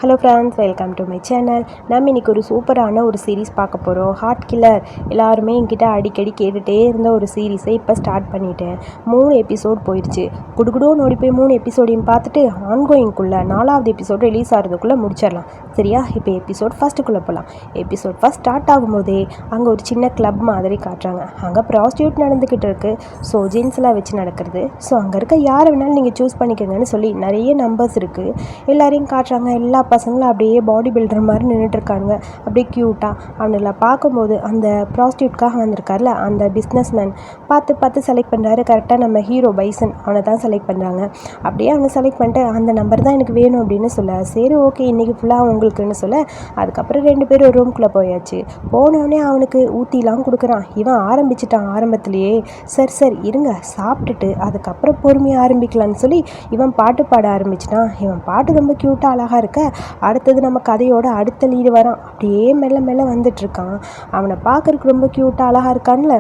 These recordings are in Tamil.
Hello friends, welcome to my channel. நம்ம இன்றைக்கி ஒரு சூப்பரான ஒரு சீரீஸ் பார்க்க போகிறோம். Heart killer. எல்லாருமே என்கிட்ட அடிக்கடி கேட்டுகிட்டே இருந்த ஒரு சீரீஸை இப்போ ஸ்டார்ட் பண்ணிட்டேன். 3 எபிசோட் போயிடுச்சு. குடுகுடோன்னு ஓடி போய் 3 எபிசோடையும் பார்த்துட்டு ஆன்கோயிங்குள்ளே 4வது எபிசோட் ரிலீஸ் ஆகிறதுக்குள்ளே முடிச்சிடலாம். சரியா? இப்போ எபிசோட் ஃபஸ்ட்டுக்குள்ளே போகலாம். எபிசோட் ஃபஸ்ட் ஸ்டார்ட் ஆகும்போதே அங்கே ஒரு சின்ன கிளப் மாதிரி காட்டுறாங்க. அங்கே ப்ராஸ்டியூட் நடந்துக்கிட்டு இருக்குது. ஸோ ஜென்ஸ்லாம் வச்சு நடக்கிறது. ஸோ அங்கே இருக்க யாரை வேணாலும் நீங்கள் சூஸ் பண்ணிக்கோங்கன்னு சொல்லி நிறைய நம்பர்ஸ் இருக்குது. எல்லாரையும் காட்டுறாங்க. எல்லா பசங்களும் அப்படியே பாடி பில்டர் மாதிரி நின்றுட்டுருக்காங்க. அப்படியே க்யூட்டாக அவனில் பார்க்கும்போது அந்த ப்ராஸ்டியூட்காக வந்திருக்கார்ல அந்த பிஸ்னஸ்மேன் பார்த்து செலக்ட் பண்ணுறாரு. கரெக்டாக நம்ம ஹீரோ பைசன் அவனை தான் செலக்ட் பண்ணுறாங்க. அப்படியே அவனை செலக்ட் பண்ணிட்டு அந்த நம்பர் தான் எனக்கு வேணும் அப்படின்னு சொல்ல, சரி ஓகே இன்றைக்கி ஃபுல்லாக உங்களுக்குன்னு சொல்ல, அதுக்கப்புறம் 2 பேரும் ரூம்குள்ளே போயாச்சு. போனோடனே அவனுக்கு ஊற்றிலாம் கொடுக்குறான். இவன் ஆரம்பிச்சிட்டான் ஆரம்பத்துலேயே. சரி இருங்க சாப்பிட்டுட்டு அதுக்கப்புறம் பொறுமையாக ஆரம்பிக்கலான்னு சொல்லி இவன் பாட்டு பாட ஆரம்பிச்சிட்டான். இவன் பாட்டு ரொம்ப க்யூட்டாக அழகாக இருக்க, அடுத்தது நம்ம கதையோட அடுத்த லீடு வரான். அப்படியே மெல்ல வந்துட்டுருக்கான். அவனை பார்க்குறதுக்கு ரொம்ப க்யூட்டாக அழகாக இருக்கான்ல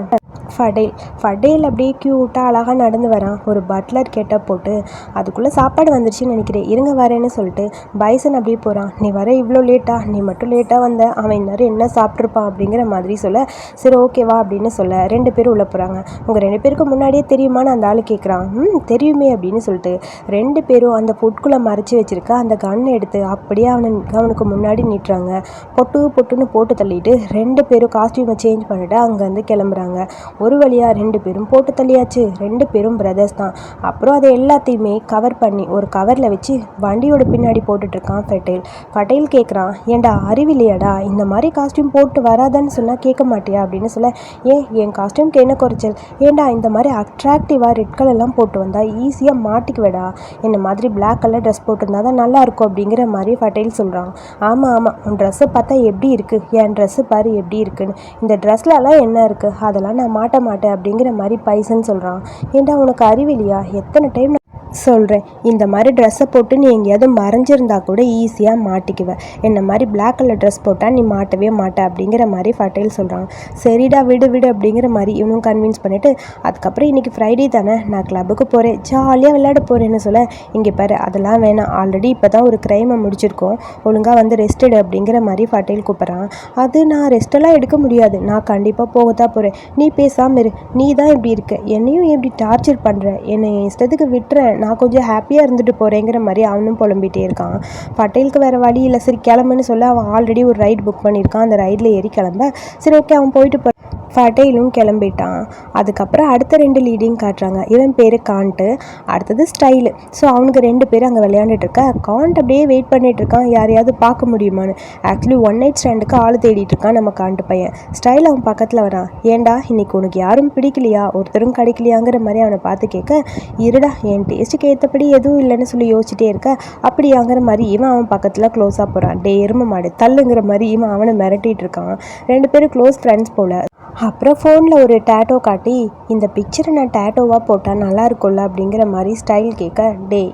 ஃபடேல் அப்படியே க்யூட்டாக அழகாக நடந்து வரான். ஒரு பட்லர் கெட்டப் போட்டு. அதுக்குள்ளே சாப்பாடு வந்துருச்சுன்னு நினைக்கிறேன், இருங்க வரேன்னு சொல்லிட்டு பைசன் அப்படியே போகிறான். நீ வர இவ்வளோ லேட்டா? நீ மட்டும் லேட்டாக வந்த, அவன் இந்நேரம் என்ன சாப்பிட்ருப்பான் அப்படிங்கிற மாதிரி சொல்ல, சரி ஓகேவா அப்படின்னு சொல்ல 2 பேரும் உள்ளே போகிறாங்க. உங்கள் 2 பேருக்கு முன்னாடியே தெரியுமான்னு அந்த ஆள் கேட்குறான். தெரியுமே அப்படின்னு சொல்லிட்டு 2 பேரும் அந்த ஃபுட்குள்ளே மறைச்சி வச்சுருக்க அந்த கன்னை எடுத்து அப்படியே அவனுக்கு முன்னாடி நிட்டுறாங்க. பொட்டுன்னு போட்டு தள்ளிட்டு 2 பேரும் காஸ்டியூமை சேஞ்ச் பண்ணிவிட்டு அங்கேருந்து கிளம்புறாங்க. ஒரு வழியாக 2 பேரும் போட்டு தள்ளியாச்சு. 2 பேரும் பிரதர்ஸ் தான். அப்புறம் அதை எல்லாத்தையுமே கவர் பண்ணி ஒரு கவரில் வச்சு வண்டியோட பின்னாடி போட்டுட்ருக்கான் ஃபடேல் கேட்குறான், ஏன்டா அறிவில்லையாடா, இந்த மாதிரி காஸ்டியூம் போட்டு வராதான்னு சொன்னால் கேட்க மாட்டியா அப்படின்னு சொல்ல, என் காஸ்டியூம்க்கு என்ன குறைச்சல், ஏன்டா இந்த மாதிரி அட்ராக்டிவாக ரெட் கலர்லாம் போட்டு வந்தால் ஈஸியாக மாட்டிக்குவேடா, என்ன மாதிரி பிளாக் கலர் ட்ரெஸ் போட்டிருந்தா தான் நல்லாயிருக்கும் அப்படிங்கிற மாதிரி ஃபடேல் சொல்கிறான். ஆமாம் உன் ட்ரெஸ்ஸை பார்த்தா எப்படி இருக்குது, என் ட்ரெஸ்ஸு பாரு எப்படி இருக்குன்னு, இந்த ட்ரெஸ்லலாம் என்ன இருக்குது, அதெல்லாம் நான் மாட்டேன் அப்படிங்கிற மாதிரி பைசன் சொல்கிறான். ஏன்டா உனக்கு அறிவில்லையா, எத்தனை டைம் சொல்கிறேன், இந்த மாதிரி ட்ரெஸ்ஸை போட்டு நீ எங்கேயாவது மறைஞ்சிருந்தா கூட ஈஸியாக மாட்டிக்குவேன், என்ன மாதிரி பிளாக் கலர் ட்ரெஸ் போட்டால் நீ மாட்டவே மாட்ட அப்படிங்கிற மாதிரி ஃபடேல் சொல்கிறான். சரிடா விடு அப்படிங்கிற மாதிரி இவனும் கன்வின்ஸ் பண்ணிவிட்டு, அதுக்கப்புறம் இன்றைக்கி ஃப்ரைடே தானே, நான் கிளப்புக்கு போகிறேன், ஜாலியாக விளையாட போகிறேன்னு சொல்ல, இங்கே பாரு அதெல்லாம் வேணாம், ஆல்ரெடி இப்போ தான் ஒரு க்ரைமை முடிச்சிருக்கோம், ஒழுங்காக வந்து ரெஸ்ட் எடு அப்படிங்கிற மாதிரி ஃபடேல் கூப்பிட்றான். அது நான் ரெஸ்ட்டெல்லாம் எடுக்க முடியாது, நான் கண்டிப்பாக போகத்தான் போகிறேன், நீ பேசாமல் இரு, நீ தான் இப்படி இருக்க, என்னையும் எப்படி டார்ச்சர் பண்ணுற, என்னை இஷ்டத்துக்கு விட்டுறேன், நான் கொஞ்சம் ஹாப்பியாக இருந்துட்டு போகிறேங்கிற மாதிரி அவனும் புலம்பிகிட்டே இருக்கான். ஃபடேலுக்கு வேறு வழி இல்லை, சரி கிளம்புன்னு சொல்ல அவன் ஆல்ரெடி ஒரு ரைடு புக் பண்ணியிருக்கான். அந்த ரைடில் ஏறி கிளம்ப, சரி ஓகே அவன் போயிட்டு ஃபடேலும் கிளம்பிட்டான். அதுக்கப்புறம் அடுத்த 2 லீடிங் காட்டுறாங்க. இவன் பேர் காண்ட்டு, அடுத்தது ஸ்டைலு. ஸோ அவனுக்கு 2 பேர் அங்கே விளையாண்டுட்டு இருக்க. காண்ட் அப்படியே வெயிட் பண்ணிட்டு இருக்கான் யாரையாவது பார்க்க முடியுமான்னு. ஆக்சுவலி 1 நைட் ஸ்டாண்டுக்கு ஆள் தேடிட்டு இருக்கான் நம்ம காண்ட்டு பையன். ஸ்டைல் அவன் பக்கத்தில் வரான். ஏன்டா இன்னைக்கு உனக்கு யாரும் பிடிக்கலையா, ஒருத்தரும் கிடைக்கலையாங்கிற மாதிரி அவனை பார்த்து கேட்க, இருடா என் டேஸ்ட்டுக்கு ஏற்றபடி எதுவும் இல்லைன்னு சொல்லி யோசிச்சுட்டே இருக்க. அப்படியாங்கிற மாதிரி இவன் அவன் பக்கத்தில் க்ளோஸாக போகிறான். எருமை மாடு தள்ளுங்கிற மாதிரி இவன் அவனை மிரட்டிட்டு இருக்கான். 2 பேரும் க்ளோஸ் ஃப்ரெண்ட்ஸ் போல. அப்புறம் ஃபோனில் ஒரு டேட்டோ காட்டி, இந்த பிக்சரை நான் டேட்டோவாக போட்டால் நல்லா இருக்கும்ல அப்படிங்கிற மாதிரி ஸ்டைல் கேட்க,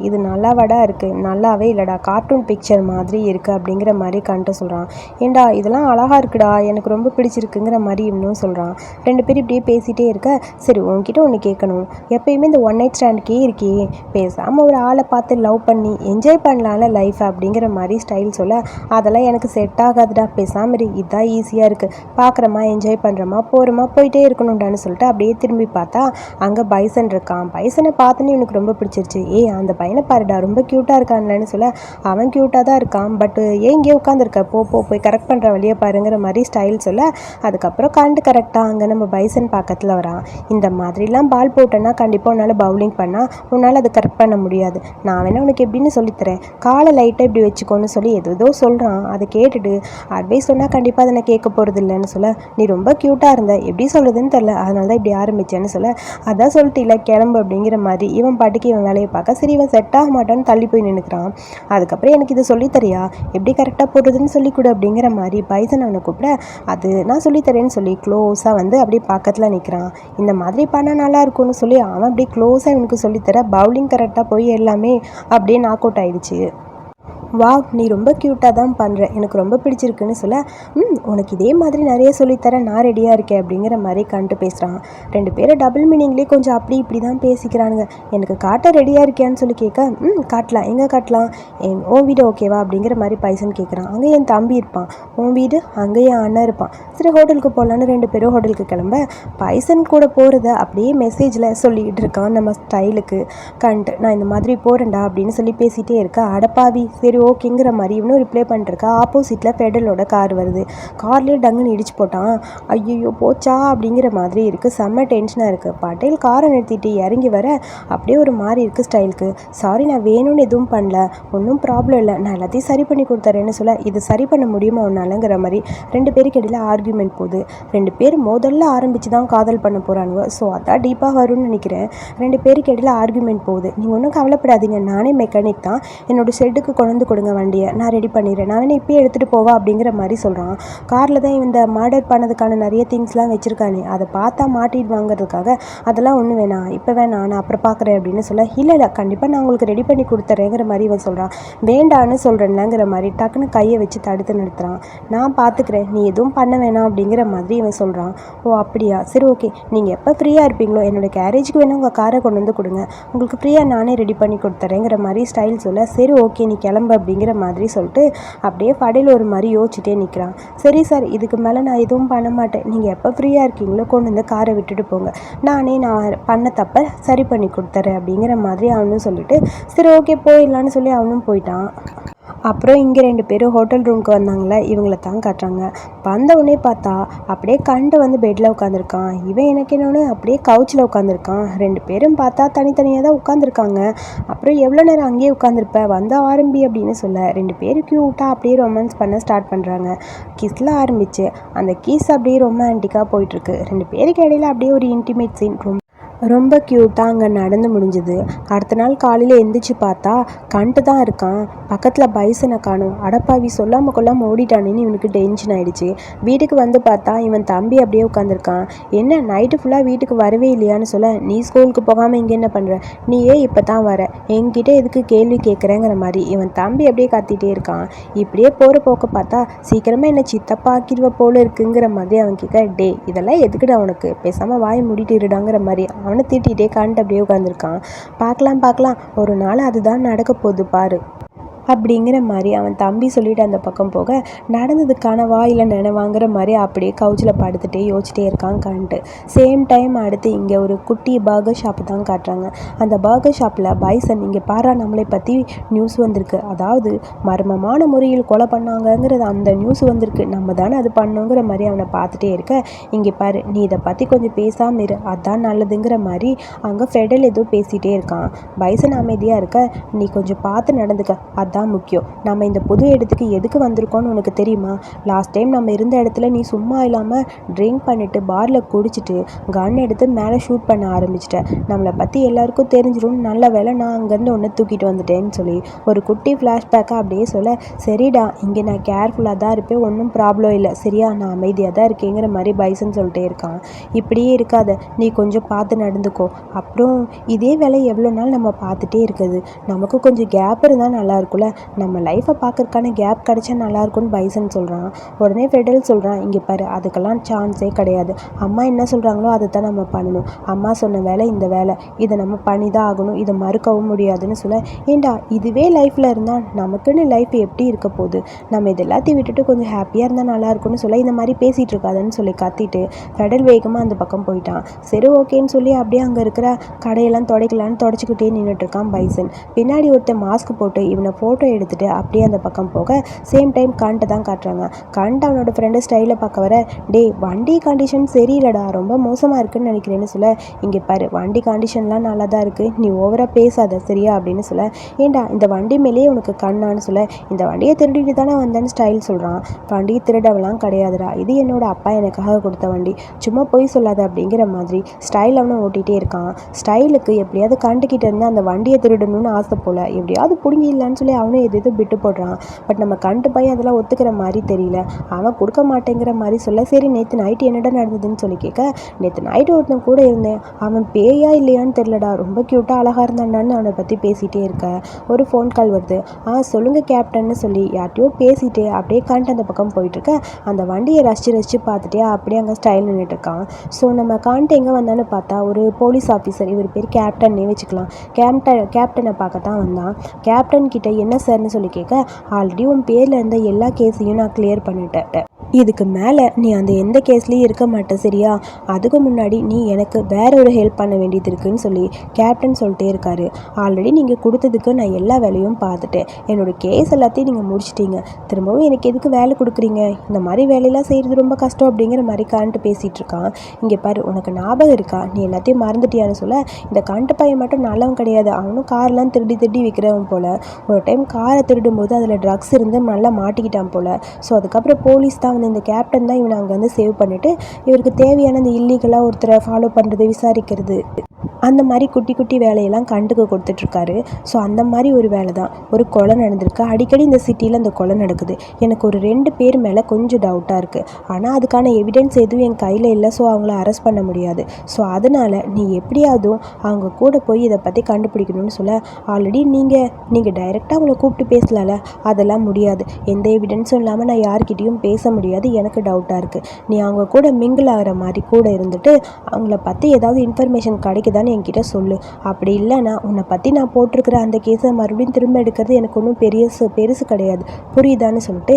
இது நல்லாவாடா இருக்குது, நல்லாவே இல்லைடா, கார்ட்டூன் பிக்சர் மாதிரி இருக்குது அப்படிங்கிற மாதிரி கண்டு சொல்கிறான். ஏண்டா இதெல்லாம் அழகாக இருக்குடா, எனக்கு ரொம்ப பிடிச்சிருக்குங்கிற மாதிரி இவனும் சொல்கிறான். 2 பேரும் இப்படியே பேசிகிட்டே இருக்க, சரி உன்கிட்ட ஒன்று கேட்கணும், எப்பயுமே இந்த 1 நைட் ஸ்டாண்டுக்கே இருக்கே, பேசாமல் ஒரு ஆளை பார்த்து லவ் பண்ணி என்ஜாய் பண்ணலாம்ல லைஃப் அப்படிங்கிற மாதிரி ஸ்டைல் சொல்ல, அதெல்லாம் எனக்கு செட் ஆகாதுடா, பேசாமல் இதுதான் ஈஸியாக இருக்குது, பார்க்குறமா என்ஜாய் பண்ணுறமா போகிறோமா போயிட்டே இருக்கணும்டான்னு சொல்லிட்டு அப்படியே திரும்பி பார்த்தா அங்கே பைசன் இருக்கான். பைசனை பார்த்தோன்னே எனக்கு ரொம்ப பிடிச்சிருச்சு. அந்த பையனை பாருடா ரொம்ப க்யூட்டாக இருக்கான்லன்னு சொல்ல, அவன் க்யூட்டாக தான் இருக்கான், பட் இங்கே உட்காந்துருக்க, போய் கரெக்ட் பண்ணுற வழியை பாருங்கிற மாதிரி ஸ்டைல் சொல்ல, அதுக்கப்புறம் கரெக்டாக அங்கே நம்ம பைசன் பக்கத்தில் வரான். இந்த மாதிரிலாம் பால் போட்டேன்னா கண்டிப்பாக உன்னால் பவுலிங் பண்ணால் உன்னால் அது கரெக்ட் பண்ண முடியாது, நான் வேணா உனக்கு எப்படின்னு சொல்லித்தரேன், காலை லைட்டாக இப்படி வச்சுக்கோன்னு சொல்லி ஏதோ சொல்கிறான். அதை கேட்டுட்டு அட்வைஸ் சொன்னால் கண்டிப்பாக அதை நான் கேட்க போகிறது இல்லைன்னு சொல்ல, நீ ரொம்ப க்யூட்டாக இருந்த, எப்படி சொல்கிறதுன்னு தெரில, அதனால தான் இப்படி ஆரம்பித்தேன்னு சொல்ல, அதான் சொல்லிட்டு இல்லை கிளம்பு அப்படிங்கிற மாதிரி இவன் பாட்டுக்கு இவன் வேலையை பார்க்க, சரி இவன் செட் ஆக மாட்டான்னு தள்ளி போய் நின்றுக்கிறான். அதுக்கப்புறம் எனக்கு இது சொல்லித்தரியா, எப்படி கரெக்டாக போடுறதுன்னு சொல்லிக்கொடு அப்படிங்கிற மாதிரி பைசன் அவனை கூப்பிட, அது நான் சொல்லித்தரேன்னு சொல்லி க்ளோஸாக வந்து அப்படியே பக்கத்தில் நிற்கிறான். இந்த மாதிரி பண்ணால் நல்லா இருக்கும்னு சொல்லி அவன் அப்படியே க்ளோஸாக இவனுக்கு சொல்லித்தர, பவுலிங் கரெக்டாக போய் எல்லாமே அப்படியே நாக் அவுட் ஆகிடுச்சு. வாவ், நீ ரொம்ப க்யூட்டாக தான் பண்ணுற, எனக்கு ரொம்ப பிடிச்சிருக்குன்னு சொல்ல, உனக்கு இதே மாதிரி நிறைய சொல்லித்தரேன், நான் ரெடியாக இருக்கேன் அப்படிங்கிற மாதிரி கண்டு பேசுகிறான். ரெண்டு பேரும் டபுள் மீனிங்லேயே கொஞ்சம் அப்படி இப்படி தான் பேசிக்கிறானுங்க. எனக்கு காட்ட ரெடியாக இருக்கியான்னு சொல்லி கேட்க, காட்டலாம், எங்கே காட்டலாம், உன் வீடு ஓகேவா அப்படிங்கிற மாதிரி பைசன் கேட்குறான். அங்கே என் தம்பி இருப்பான், உன் வீடு அங்கே என் அண்ணன் இருப்பான், சரி ஹோட்டலுக்கு போகலான்னு ரெண்டு பேரும் ஹோட்டலுக்கு கிளம்ப பைசன் கூட போகிறத அப்படியே மெசேஜில் சொல்லிகிட்டு இருக்கான் நம்ம ஸ்டைலுக்கு. கண்டு நான் இந்த மாதிரி போகிறேன்டா அப்படின்னு சொல்லி பேசிகிட்டே இருக்க, அடப்பாவி சரி ஓகேங்கிற மாதிரி இவனும் ரிப்ளை பண்ணிருக்கா. ஆப்போசிட்டில் ஃபெடலோட கார் வருது. கார்லேயே டங்குன்னு இடிச்சு போட்டான். ஐயோ போச்சா அப்படிங்கிற மாதிரி இருக்குது. செம்ம டென்ஷனாக இருக்குது. பட்டேல் காரை நிறுத்திட்டு இறங்கி வர அப்படியே ஒரு மாதிரி இருக்குது ஸ்டைலுக்கு. சாரி, நான் வேணும்னு எதுவும் பண்ணல, ஒன்றும் ப்ராப்ளம் இல்லை, நான் எல்லாத்தையும் சரி பண்ணி கொடுத்துறேன்னு சொல்ல, இது சரி பண்ண முடியுமா ஒன்றாலங்கிற மாதிரி ரெண்டு பேருக்கு இடையில ஆர்கியூமெண்ட் போகுது. ரெண்டு பேர் முதல்ல ஆரம்பித்து தான் காதல் பண்ண போகிறானுங்க. ஸோ அதான் டீப்பாக வரும்னு நினைக்கிறேன். ரெண்டு பேருக்கு இடையில ஆர்கியூமெண்ட் போகுது. நீங்கள் ஒன்றும் கவலைப்படாதீங்க, நானே மெக்கானிக் தான், என்னோட ஷெட்டுக்கு கொண்டு கொடுங்க வண்டியை, நான் ரெடி பண்ணிடுறேன், நான் வேணா இப்போயே எடுத்துகிட்டு போவா அப்படிங்கிற மாதிரி சொல்கிறான். காரில் தான் இந்த மர்டர் பண்ணதுக்கான நிறைய திங்ஸ்லாம் வச்சுருக்கானே, அதை பார்த்தா மாட்டிடுவாங்கிறதுக்காக அதெல்லாம் ஒன்றும் வேணாம், இப்போ வேணாம், நான் அப்புறம் பார்க்குறேன் அப்படின்னு சொல்ல, இல்லை கண்டிப்பாக நான் உங்களுக்கு ரெடி பண்ணி கொடுத்துறேங்கிற மாதிரி இவன் சொல்கிறான். வேண்டான்னு சொல்கிறேன்லங்கிற மாதிரி டக்குன்னு கையை வச்சு தடுத்து நிறுத்துறான். நான் பார்த்துக்கிறேன், நீ எதுவும் பண்ண வேணாம் அப்படிங்கிற மாதிரி இவன் சொல்கிறான். ஓ அப்படியா, சரி ஓகே, நீங்கள் எப்போ ஃப்ரீயாக இருப்பீங்களோ என்னோடய கேரேஜுக்கு வேணால் உங்கள் காரை கொண்டு வந்து கொடுங்க, உங்களுக்கு ஃப்ரீயாக நானே ரெடி பண்ணி கொடுத்துறேங்கிற மாதிரி ஸ்டைல் சொல்ல, சரி ஓகே நீ கிளம்பு அப்படிங்கிற மாதிரி சொல்லிட்டு அப்படியே படையில் ஒரு மாதிரி யோசிச்சுட்டே நிற்கிறான். சரி சார், இதுக்கு மேலே நான் எதுவும் பண்ண மாட்டேன், நீங்கள் எப்போ ஃப்ரீயாக இருக்கீங்களோ கொண்டு வந்து காரை விட்டுட்டு போங்க, நான் பண்ண தப்பை சரி பண்ணி கொடுத்துறேன் அப்படிங்கிற மாதிரி அவனும் சொல்லிட்டு சரி ஓகே போயிடலான்னு சொல்லி அவனும் போயிட்டான். அப்புறம் இங்கே ரெண்டு பேரும் ஹோட்டல் ரூமுக்கு வந்தாங்களே, இவங்களை தான் காட்டுறாங்க. வந்தவுடனே பார்த்தா அப்படியே கண்டு வந்து பெட்டில் உட்காந்துருக்கான். இவன் எனக்கு என்னொன்று அப்படியே கவுச்சில் உட்காந்துருக்கான். ரெண்டு பேரும் பார்த்தா தனித்தனியாக தான் உட்காந்துருக்காங்க. அப்புறம் எவ்வளோ நேரம் அங்கேயே உட்காந்துருப்ப, வந்து ஆரம்பி அப்படின்னு சொல்ல ரெண்டு பேரும் க்யூட்டாக அப்படியே ரொமான்ஸ் பண்ண ஸ்டார்ட் பண்ணுறாங்க. கிஸ்ல ஆரம்பிச்சு அந்த கிஸ் அப்படியே ரொமான்டிக்காக போயிட்டுருக்கு. ரெண்டு பேருக்கு இடையில அப்படியே ஒரு இன்டிமேட் சீன் ரொம்ப க்யூட்டாக அங்கே நடந்து முடிஞ்சுது. அடுத்த நாள் காலையில் எந்திரிச்சு பார்த்தா கண்டு தான் இருக்கான். பக்கத்தில் பைசனை காணும். அடப்பாவி சொல்லாமல் கொள்ளாமல் ஓடிட்டானேன்னு இவனுக்கு டென்ஷன் ஆகிடுச்சு. வீட்டுக்கு வந்து பார்த்தா இவன் தம்பி அப்படியே உட்காந்துருக்கான். என்ன நைட்டு ஃபுல்லாக வீட்டுக்கு வரவே இல்லையான்னு சொல்ல, நீ ஸ்கூலுக்கு போகாமல் இங்கே என்ன பண்ணுற, நீ ஏன் இப்போ தான் வர, என்கிட்ட எதுக்கு கேள்வி கேட்குறேங்கிற மாதிரி இவன் தம்பி அப்படியே கத்திட்டே இருக்கான். இப்படியே போகிற போக்க பார்த்தா சீக்கிரமாக என்ன சித்தப்பா ஆக்கிடுவ போல இருக்குங்கிற மாதிரி அவன் கேட்க, டே இதெல்லாம் எதுக்குடா உனக்கு, பேசாமல் வாயை மூடிட்டு இருடாங்கிற மாதிரி அவனை திட்டிகிட்டே காண்டு அப்படியே உட்காந்துருக்கான். பார்க்கலாம் ஒரு நாள் அதுதான் நடக்க போகுது பாரு அப்படிங்கிற மாதிரி அவன் தம்பி சொல்லிட்டு அந்த பக்கம் போக, நடந்தது கனவா இல்லை நினைவாங்கிற மாதிரி அப்படியே கவுச்சில் படுத்துகிட்டே யோசிச்சிட்டே இருக்கான் கண்டு. சேம் டைம் அடுத்து இங்கே ஒரு குட்டி பர்கர் ஷாப்பு தான் காட்டுறாங்க. அந்த பர்கர் ஷாப்பில் பைசன், இங்கே பாரா நம்மளை பற்றி நியூஸ் வந்திருக்கு, அதாவது மர்மமான முறையில் கொலை பண்ணாங்கங்கிறது அந்த நியூஸ் வந்திருக்கு, நம்ம தானே அது பண்ணோங்கிற மாதிரி அவனை பார்த்துட்டே இருக்க, இங்கே பாரு நீ இதை பற்றி கொஞ்சம் பேசாமல் இரு, அதான் நல்லதுங்கிற மாதிரி அங்கே ஃபெடல் ஏதோ பேசிகிட்டே இருக்கான். பைசன் அமைதியாக இருக்க, நீ கொஞ்சம் பார்த்து நடந்துக்க, அதான் முக்கியம், நம்ம இந்த புது இடத்துக்கு எதுக்கு வந்திருக்கோம்னு உனக்கு தெரியுமா, லாஸ்ட் டைம் நம்ம இருந்த இடத்துல நீ சும்மா இல்லாமல் ட்ரிங்க் பண்ணிட்டு பாரில் குடிச்சிட்டு கன் எடுத்து மேலே ஷூட் பண்ண ஆரம்பிச்சிட்ட, நம்மளை பற்றி எல்லாருக்கும் தெரிஞ்சிடும், நல்ல வேலை நான் அங்கேருந்து ஒன்று தூக்கிட்டு வந்துட்டேன்னு சொல்லி ஒரு குட்டி ஃப்ளாஷ்பேக்காக அப்படியே சொல்ல, சரிடா இங்கே நான் கேர்ஃபுல்லாக தான் இருப்பேன், ஒன்றும் ப்ராப்ளம் இல்லை சரியா, நான் அமைதியாக தான் இருக்கேங்கிற மாதிரி பைசன் சொல்லிட்டே இருக்கான். இப்படியே இருக்காத, நீ கொஞ்சம் பார்த்து நடந்துக்கோ, அப்புறம் இதே வேலை எவ்வளோ நாள் நம்ம பார்த்துட்டே இருக்குது, நமக்கு கொஞ்சம் கேப் இருந்தால் நல்லா இருக்கும்ல, நம்ம லைஃப்பை பார்க்கறதுக்கான கேப் கிடைச்சா நல்லாயிருக்கும்னு பைசன் சொல்கிறான். உடனே ஃபெடல் சொல்கிறான், இங்கே பாரு அதுக்கெல்லாம் சான்ஸே கிடையாது, அம்மா என்ன சொல்கிறாங்களோ அதை தான் நம்ம பண்ணணும், அம்மா சொன்ன வேலை இந்த வேலை, இதை நம்ம பண்ணி தான் ஆகணும், இதை மறுக்கவும் முடியாதுன்னு சொல்ல, ஏண்டா இதுவே லைஃப்பில் இருந்தால் நமக்குன்னு லைஃப் எப்படி இருக்க போகுது, நம்ம இது எல்லாத்தையும் விட்டுட்டு கொஞ்சம் ஹாப்பியாக இருந்தால் நல்லாயிருக்கும்னு சொல்ல, இந்த மாதிரி பேசிகிட்டு இருக்காதுன்னு சொல்லி கத்திட்டு ஃபெடல் வேகமாக அந்த பக்கம் போயிட்டான். சரி ஓகேன்னு சொல்லி அப்படியே அங்கே இருக்கிற கடையெல்லாம் துடைக்கலான்னு தொடச்சிக்கிட்டே நின்றுட்டுருக்கான் பைசன். பின்னாடி ஒருத்தர் மாஸ்க் போட்டு இவனை ஃபோட்டோ எடுத்துகிட்டு அப்படியே அந்த பக்கம் போக, சேம் டைம் கண்ட்டை தான் காட்டுறாங்க. கண்ட் அவனோட ஃப்ரெண்டு ஸ்டைலை பார்க்க வர, டே வண்டி கண்டிஷன் சரியில்லடா, ரொம்ப மோசமாக இருக்குன்னு நினைக்கிறேன்னு சொல்ல, இங்கே பாரு வண்டி கண்டிஷன்லாம் நல்லா தான் இருக்குது, நீ ஓவராக பேசாத சரியா அப்படின்னு சொல்ல, ஏண்டா இந்த வண்டி மேலேயே உனக்கு கண்ணான்னு சொல்ல, இந்த வண்டியை திருடிட்டு தானே வந்தேன்னு ஸ்டைல் சொல்கிறான். வண்டியை திருடவெல்லாம் கிடையாதுடா, இது என்னோட அப்பா எனக்காக கொடுத்த வண்டி, சும்மா போய் சொல்லாத அப்படிங்கிற மாதிரி ஸ்டைல் அவனை ஓட்டிகிட்டே இருக்கான். ஸ்டைலுக்கு எப்படியாவது கண்டுக்கிட்ட இருந்து அந்த வண்டியை திருடணும்னு ஆசை போல், எப்படியாவது பிடுங்கிடலான்னு சொல்லி அவனும் எது விட்டு போடுறான். பட் நம்ம கண்டு போய் அதெல்லாம் ஒத்துக்கிற மாதிரி தெரியல. அவன் கொடுக்க மாட்டேங்கிற மாதிரி சொல்ல, சரி நேற்று நைட்டு என்னடா நடந்ததுன்னு சொல்லி கேட்க, நேற்று நைட்டு ஒருத்தன் கூட இருந்தேன், அவன் பேயா இல்லையான்னு தெரிலடா, ரொம்ப க்யூட்டாக அழகாக இருந்தான்னு அவனை பற்றி பேசிகிட்டே இருக்க ஒரு ஃபோன் கால் வருது. சொல்லுங்கள் கேப்டன்னு சொல்லி யார்ட்டையோ பேசிட்டு அப்படியே கண்டு அந்த பக்கம் போயிட்டுருக்க. அந்த வண்டியை ரசித்து பார்த்துட்டே அப்படியே அங்கே ஸ்டைல் நின்றுட்டுருக்கான். ஸோ நம்ம காண்ட்டு எங்கே வந்தான்னு பார்த்தா ஒரு போலீஸ் ஆஃபீஸர், இவர் பேர் கேப்டன்னே வச்சுக்கலாம். கேப்டனை பார்க்க தான் வந்தான். கேப்டன் கிட்ட என்ன சார்னு சொல்லி கேட்க, ஆல்ரெடி உன் பேரில் இருந்த எல்லா கேஸையும் நான் கிளியர் பண்ணிட்டேன், இதுக்கு மேலே நீ அந்த எந்த கேஸ்லேயும் இருக்க மாட்டே சரியா, அதுக்கு முன்னாடி நீ எனக்கு வேற ஒரு ஹெல்ப் பண்ண வேண்டியது இருக்குன்னு சொல்லி கேப்டன் சொல்லிட்டே இருக்காரு. ஆல்ரெடி நீங்கள் கொடுத்ததுக்கு நான் எல்லா வேலையும் பார்த்துட்டேன், என்னோடய கேஸ் எல்லாத்தையும் நீங்கள் முடிச்சிட்டீங்க, திரும்பவும் எனக்கு எதுக்கு வேலை கொடுக்குறீங்க, இந்த மாதிரி வேலையெல்லாம் செய்கிறது ரொம்ப கஷ்டம் அப்படிங்கிற மாதிரி காண்ட்டு பேசிகிட்டு இருக்கான். இங்கே பாரு, உனக்கு ஞாபகம் இருக்கா, நீ எல்லாத்தையும் மறந்துட்டியான்னு சொல்ல, இந்த கண்டு பையன் மட்டும் நல்லவன் கிடையாது, அவனும் கார்லாம் திருடி விற்கிறவன் போல். ஒரு டைம் காரை திருடும்போது அதில் ட்ரக்ஸ் இருந்து நல்லா மாட்டிக்கிட்டான் போல். ஸோ அதுக்கப்புறம் போலீஸ் தான் இந்த கேப்டன் தான் இவனை அங்கே சேவ் பண்ணிவிட்டு இவருக்கு தேவையான இந்த இல்லீகலாக ஒருத்தரை ஃபாலோ பண்ணுறது, விசாரிக்கிறது, அந்த மாதிரி குட்டி குட்டி வேலையெல்லாம் கண்டுக்கு கொடுத்துட்ருக்காரு. ஸோ அந்த மாதிரி ஒரு வேலை தான். ஒரு கொலை நடந்திருக்கு, அடிக்கடி இந்த சிட்டியில் அந்த கொலை நடக்குது. எனக்கு ஒரு 2 பேர் மேலே கொஞ்சம் டவுட்டாக இருக்குது, ஆனால் அதுக்கான எவிடன்ஸ் எதுவும் என் கையில் இல்லை. ஸோ அவங்கள அரெஸ்ட் பண்ண முடியாது. ஸோ அதனால் நீ எப்படியாவது அவங்க கூட போய் இதை பற்றி கண்டுபிடிக்கணும்னு சொல்ல, ஆல்ரெடி நீங்கள் டைரெக்டாக அவங்கள கூப்பிட்டு பேசலாம்ல, அதெல்லாம் முடியாது, எந்த எவிடன்ஸும் இல்லாமல் நான் யார்கிட்டையும் பேச முடியாது, எனக்கு டவுட்டாக இருக்குது. நீ அவங்க கூட மிங்கிள் ஆகிற மாதிரி கூட இருந்துட்டு அவங்கள பற்றி ஏதாவது இன்ஃபர்மேஷன் கிடைக்குதான்னு என்கிட்ட சொல்லு. அப்படி இல்லைன்னா உன்னை பற்றி நான் போட்டிருக்கிற அந்த கேஸை மறுபடியும் திரும்ப எடுக்கிறது எனக்கு ஒன்றும் பெருசு கிடையாது, புரியுதான்னு சொல்லிட்டு,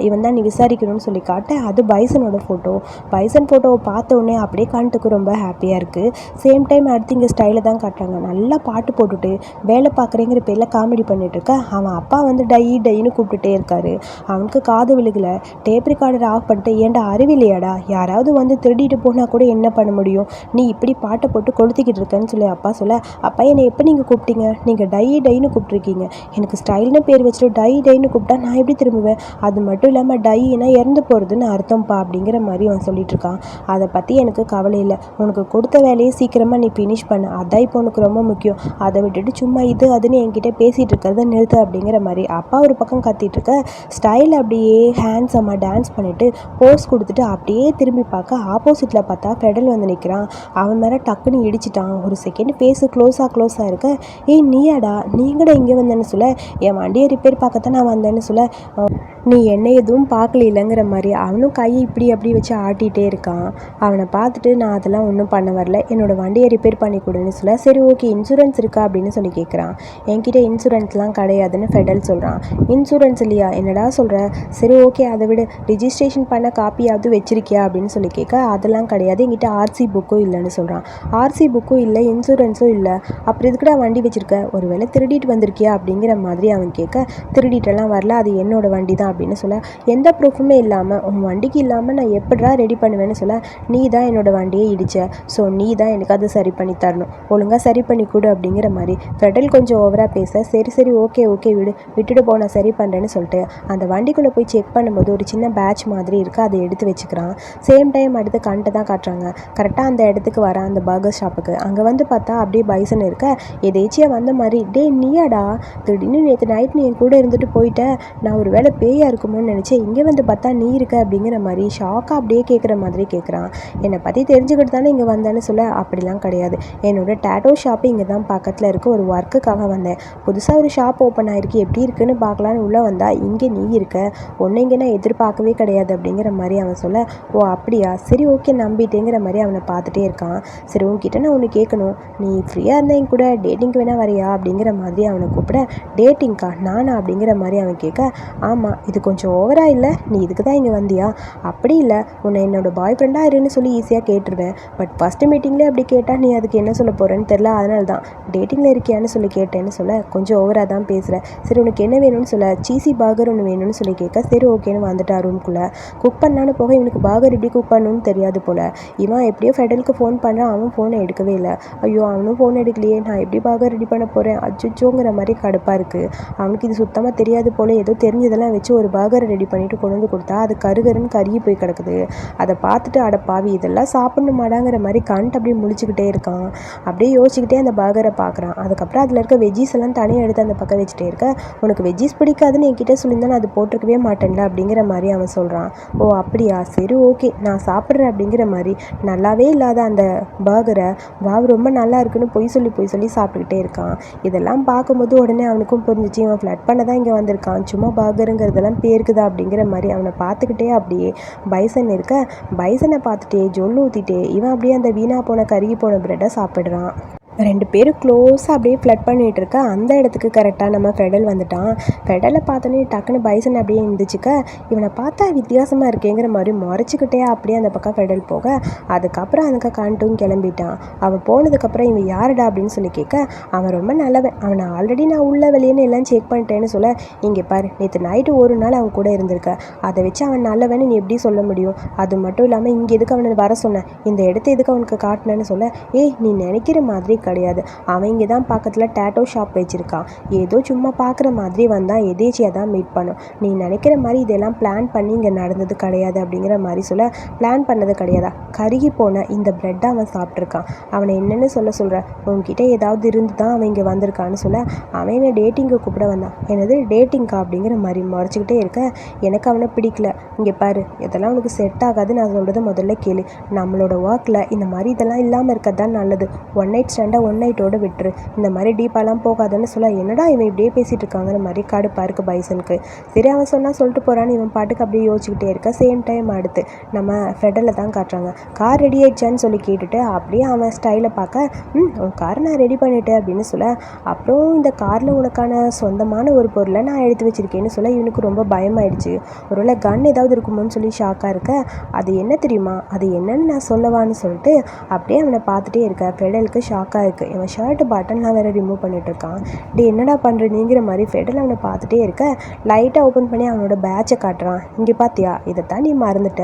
இவன் தான் நீ விசாரிக்கணும்னு சொல்லி காட்ட, அது பைசனோட ஃபோட்டோ. பைசன் ஃபோட்டோவை பார்த்த உடனே அப்படியே காண்ட்டுக்கு ரொம்ப ஹாப்பியாக இருக்குது. சேம் டைம் அடுத்து இங்கே ஸ்டைலில் தான் காட்டுறாங்க. நல்லா பாட்டு போட்டுட்டு வேலை பார்க்குறேங்கிற பேரில் காமெடி பண்ணிட்டு இருக்க. அவன் அப்பா வந்து டைன்னு கூப்பிட்டுட்டே இருக்காரு. அவனுக்கு காது விழுகல. டேப் ரெக்கார்டர் ஆஃப் பண்ணிட்டு, ஏன்டா அறிவில்லையாடா, யாராவது வந்து திருடிட்டு போனால் கூட என்ன பண்ண முடியும், நீ இப்படி பாட்டை போட்டு கொளுத்திக்கிட்டு இருக்கேன்னு சொல்லி அப்பா சொல்ல, அப்பா என்னை எப்போ நீங்கள் கூப்பிட்டீங்க, நீங்கள் டைன்னு கூப்பிட்ருக்கீங்க, எனக்கு ஸ்டைல்னு பேர் வச்சுட்டு டைன்னு கூப்பிட்டா நான் எப்படி திரும்புவேன், அது மட்டும் இல்லாமல் டைனா இறந்து போகிறதுன்னு அர்த்தம்ப்பா அப்படிங்கிற மாதிரி அவன் சொல்லிட்டு இருக்கான். அதை பற்றி எனக்கு கவலை இல்லை, உனக்கு கொடுத்த வேலையை சீக்கிரமாக நீ ஃபினிஷ் பண்ண, அதான் இப்போ உனக்கு ரொம்ப முக்கியம், அதை விட்டுட்டு சும்மா அதுன்னு என்கிட்ட பேசிகிட்டு இருக்கிறத நிறுத்து அப்படிங்கிற மாதிரி அப்பா ஒரு பக்கம் கத்திட்டு இருக்க. ஸ்டைல் அப்படியே ஹேண்ட்ஸமாக டான்ஸ் பண்ணிவிட்டு போஸ் கொடுத்துட்டு அப்படியே திரும்பி பார்க்க, ஆப்போசிட்டில் பார்த்தா ஃபெடல் வந்து நிற்கிறான். அவன் மேலே டக்குன்னு இடிச்சிட்டான். ஒரு செகண்ட் ஃபேஸு க்ளோஸாக இருக்க, நீயாடா, நீங்கடா இங்கே வந்தேன்னு சொல்ல, என் வண்டியை ரிப்பேர் பார்க்கத்தான் நான் வந்தேன்னு சொல்ல, நீ என்ன எதுவும் பார்க்கல இல்லைங்கிற மாதிரி அவனும் கையை இப்படி வச்சு ஆட்டிகிட்டே இருக்கான். அவனை பார்த்துட்டு, நான் அதெல்லாம் ஒன்றும் பண்ண வரல, என்னோடய வண்டியை ரிப்பேர் பண்ணி கொடுன்னு சொல்ல, சரி ஓகே இன்சூரன்ஸ் இருக்கா அப்படின்னு சொல்லி கேட்குறான். என்கிட்ட இன்சூரன்ஸ்லாம் கிடையாதுன்னு ஃபெடல் சொல்கிறான். இன்சூரன்ஸ் இல்லையா, என்னடா சொல்கிற, சரி ஓகே அதை விட ரிஜிஸ்ட்ரேஷன் பண்ண காப்பியாவது வச்சிருக்கியா அப்படின்னு சொல்லி கேட்க, அதெல்லாம் கிடையாது, என்கிட்ட ஆர்சி புக்கும் இல்லைன்னு சொல்கிறான். ஆர்சி புக்கும் இல்லை, இன்சூரன்ஸும் இல்லை, அப்புறம் எதுக்குடா வண்டி வச்சுருக்க, ஒரு வேளை திருடிட்டு வந்திருக்கியா அப்படிங்கிற மாதிரி அவன் கேட்க, திருடிட்டெல்லாம் வரல, அது என்னோட வண்டி தான் அப்படின்னு சொல்ல, எந்த ப்ரூஃபுமே இல்லாமல் உன் வண்டிக்கு இல்லாமல் நான் எப்படிடா ரெடி பண்ணுவேன்னு சொல்ல, நீ தான் என்னோடய வண்டியை இடிச்ச, ஸோ நீ தான் எனக்கு அதை சரி பண்ணி தரணும், ஒழுங்காக சரி பண்ணி கொடு அப்படிங்கிற மாதிரி ஃபெடல் கொஞ்சம் ஓவராக பேச, சரி ஓகே விட்டுட்டு போ, நான் சரி பண்ணுறேன்னு சொல்லிட்டு அந்த வண்டிக்குள்ளே போய் செக் பண்ணும்போது ஒரு சின்ன பேட்ச் மாதிரி இருக்குது, அதை எடுத்து வச்சுக்கிறான். சேம் டைம் அடுத்து கண்ட்டை தான் காட்டுறாங்க. கரெக்டாக அந்த இடத்துக்கு வர அந்த பர்கர் ஷாப்புக்கு அங்கே வந்து பார்த்தா அப்படியே பைசன் இருக்க. எதேச்சியாக வந்த மாதிரி, நீயாடா, திடீர்னு நேற்று நைட் நீ என் கூட இருந்துட்டு போயிட்ட, நான் ஒரு வேளை பேயாக இருக்குமோன்னு நினச்சேன், இங்கே வந்து பார்த்தா நீ இருக்க அப்படிங்கிற மாதிரி ஷாக்காக அப்படியே கேட்குற மாதிரி கேட்குறான். என்னை பற்றி தெரிஞ்சுக்கிட்டு தானே இங்கே வந்தேன்னு சொல்ல, அப்படிலாம் கிடையாது, என்னோடய டேட்டோ ஷாப்பு இங்கே தான் பக்கத்தில் இருக்க, ஒரு ஒர்க்குக்காக வந்தேன், புதுசாக ஒரு ஷாப் ஓப்பன் ஆகிருக்கு, எப்படி இருக்குன்னு பார்க்கலான்னு உள்ளே வந்தால் இங்கே நீ இருக்க, ஒன்று இங்கே நான் எதிர்பார்க்கவே கிடையாது அப்படிங்கிற மாதிரி அவன் சொல்ல, ஓ அப்படியா, சரி ஓகே நம்பிட்டேங்கிற மாதிரி அவனை பார்த்துட்டே இருக்கான். சரி உன்கிட்ட நான் ஒன்று கேட்கணும், நீ ஃப்ரீயாக இருந்தால் என் கூட டேட்டிங்க்கு வேணால் வரையா அப்படிங்கிற மாதிரி அவனை கூப்பிட, டேட்டிங்க்கா நானா அப்படிங்கிற மாதிரி அவன் கேட்க, ஆமாம் இது கொஞ்சம் ஓவராக இல்லை, நீ இதுக்கு தான் இங்கே வந்தியா, அப்படி இல்லை உன்னை என்னோடய பாய் ஃப்ரெண்டாக இருன்னு சொல்லி ஈஸியாக கேட்டுருவேன், பட் ஃபஸ்ட்டு மீட்டிங்லேயே அப்படி கேட்டால் நீ அதுக்கு என்ன சொல்ல போகிறேன்னு தெரில, அதனால தான் டேட்டிங்கில் இருக்கியான்னு சொல்லி கேட்டேன்னு சொல்ல, கொஞ்சம் ஓவராக தான் பேசுகிறேன், சரி உனக்கு என்ன வேணும்னு சொல்ல, சீசி பர்கர் ஒன்று வேணும்னு சொல்லி கேட்க, சரி ஓகேன்னு வந்துட்டா ரூம்குள்ளே. போல். குக் பண்ணலான்னு போக இவனுக்கு பர்கர் எப்படி குக் பண்ணணும்னு தெரியாது போல். இவன் எப்படியோ ஃபெடலுக்கு ஃபோன் பண்ணுறான், அவன் ஃபோனை எடுக்கவே இல்லை. ஐயோ அவனும் ஃபோன் எடுக்கலையே, நான் எப்படி பர்கர் ரெடி பண்ண போகிறேன், அச்சுச்சோங்கிற மாதிரி கடுப்பாக இருக்குது. அவனுக்கு இது சுத்தமாக தெரியாது போல். ஏதோ தெரிஞ்சதெல்லாம் வச்சு ஒரு பர்கரை ரெடி பண்ணிவிட்டு கொண்டு வந்து கொடுத்தா அது கருகருன்னு கருகி போய் கிடக்குது. அதை பார்த்துட்டு அடப்பாவி இதெல்லாம் சாப்பிடணுமாடாங்கிற மாதிரி கண்ட்டு அப்படியே முழிச்சுக்கிட்டே இருக்கான். அப்படியே யோசிச்சுக்கிட்டே அந்த பர்கரை பார்க்குறான். அதுக்கப்புறம் அதில் இருக்க வெஜ்ஜீஸ் எல்லாம் தனியாக எடுத்து அந்த பக்கம் வச்சுட்டே இருக்க, உனக்கு வெஜ்ஜீஸ் பிடிக்காதுன்னு என்கிட்ட சொல்லியிருந்தா நான் அது போட்டிருக்கவே மாட்டேன்ல அப்படிங்கிற மாதிரி அவன் சொல்கிறான். ஓ அப்படியா, சரி ஓகே நான் சாப்பிட்றேன் அப்படிங்கிற மாதிரி நல்லாவே இல்லாத அந்த பர்கரை வாவ் ரொம்ப நல்லா இருக்குன்னு பொய் சொல்லி சாப்பிட்டுக்கிட்டே இருக்கான். இதெல்லாம் பார்க்கும்போது உடனே அவனுக்கும் புரிஞ்சிச்சு, இவன் ஃப்ளட் பண்ண தான் இங்கே வந்திருக்கான், சும்மா பர்கருங்கிறதெல்லாம் பேருக்குதா அப்படிங்கிற மாதிரி அவனை பார்த்துக்கிட்டே அப்படியே பைசன் இருக்க, பைசனை பார்த்துட்டே ஜொல்லு ஊற்றிட்டே இவன் அப்படியே அந்த வீணா போன கருகி போன பிரெட்டை சாப்பிட்றான். 2 பேரும் க்ளோஸாக அப்படியே ஃப்ளட் பண்ணிகிட்டு இருக்க அந்த இடத்துக்கு கரெக்டாக நம்ம ஃபெடல் வந்துட்டான். ஃபெடலை பார்த்தோன்னே டக்குன்னு பைசன் அப்படியே இருந்துச்சுக்க, இவனை பார்த்தா வித்தியாசமாக இருக்கேங்கிற மாதிரி முறைச்சிக்கிட்டே அப்படியே அந்த பக்கம் ஃபெடல் போக, அதுக்கப்புறம் அதுக்கு கண்டும் கிளம்பிட்டான். அவன் போனதுக்கப்புறம் இவன் யாருடா அப்படின்னு சொல்லி கேட்க, அவன் ரொம்ப நல்லவன், அவனை ஆல்ரெடி நான் உள்ள வெளியேன்னு எல்லாம் செக் பண்ணிட்டேன்னு சொல்ல, இங்கே பாரு நேற்று நைட்டு ஒரு நாள் அவன் கூட இருந்திருக்க, அதை வச்சு அவன் நல்லவன்னு நீ எப்படி சொல்ல முடியும், அது மட்டும் இல்லாமல் இங்கே எதுக்கு அவனை வர சொன்னேன், இந்த இடத்த எதுக்கு அவனுக்கு காட்டினேன்னு சொல்ல, ஏய் நீ நினைக்கிற மாதிரி கிடையாது, அவன் இங்கே தான் பக்கத்தில் டேட்டோ ஷாப் வச்சுருக்கான், ஏதோ சும்மா பார்க்குற மாதிரி வந்தால் எதேச்சியாக தான் மீட் பண்ணும், நீ நினைக்கிற மாதிரி இதெல்லாம் பிளான் பண்ணி இங்கே நடந்தது கிடையாது அப்படிங்கிற மாதிரி சொல்ல, பிளான் பண்ணது கிடையாதா, கருகி போன இந்த பிரெட்டை அவன் சாப்பிட்ருக்கான், அவனை என்னென்னு சொல்கிற, உங்ககிட்ட ஏதாவது இருந்து தான் அவன் இங்கே வந்திருக்கான்னு சொல்ல, அவன் என்னை டேட்டிங்கை கூப்பிட வந்தான், என்னது டேட்டிங்கா அப்படிங்கிற மாதிரி முறைச்சிக்கிட்டே இருக்க, எனக்கு அவனை பிடிக்கல, இங்கே பாரு இதெல்லாம் உனக்கு செட் ஆகாது, நான் சொல்கிறத முதல்ல கேளு, நம்மளோட ஒர்க்கில் இந்த மாதிரி இதெல்லாம் இல்லாமல் இருக்கிறது தான் நல்லது, ஒன் நைட் ஸ்டாண்ட் ஒன் நைட்டோடு விட்டுரு, இந்த மாதிரி டீப்பாலாம் போகாதுன்னு சொல்ல, என்னடா இவன் இப்படியே பேசிகிட்டு இருக்காங்கிற மாதிரி கடுப்பாக இருக்குது பைசனுக்கு. சரி அவன் சொன்னால் சொல்லிட்டு போகிறான்னு இவன் பாட்டுக்கு அப்படியே யோசிச்சுக்கிட்டே இருக்க. சேம் டைம் அடுத்து நம்ம ஃபெடலில் தான் காட்டுறாங்க. கார் ரெடி ஆயிடுச்சான்னு சொல்லி கேட்டுட்டு அப்படியே அவன் ஸ்டைலை பார்க்க, உன் காரை நான் ரெடி பண்ணிட்டேன் அப்படின்னு சொல்ல, அப்புறம் இந்த காரில் உனக்கான சொந்தமான ஒரு பொருளை நான் எடுத்து வச்சுருக்கேன்னு சொல்ல, இவனுக்கு ரொம்ப பயமாயிடுச்சு. ஒருவேளை கன் ஏதாவது இருக்குமோன்னு சொல்லி ஷாக்காக இருக்க, அது என்ன தெரியுமா, அது என்னன்னு நான் சொல்லவான்னு சொல்லிட்டு அப்படியே அவனை பார்த்துட்டே இருக்க. ஃபெடலுக்கு ஷாக்காக இருக்குது. இவன் ஷர்ட்டு பட்டன்லாம் வேறு ரிமூவ் பண்ணிட்டு இருக்கான். டே என்னடா பண்ணுறீங்கிற மாதிரி ஃபெடல் அவனை பார்த்துட்டே இருக்க, லைட்டாக ஓப்பன் பண்ணி அவனோட பேட்சை காட்டுறான். இங்கே பார்த்தியா, இதை தான் நீ மறந்துட்ட,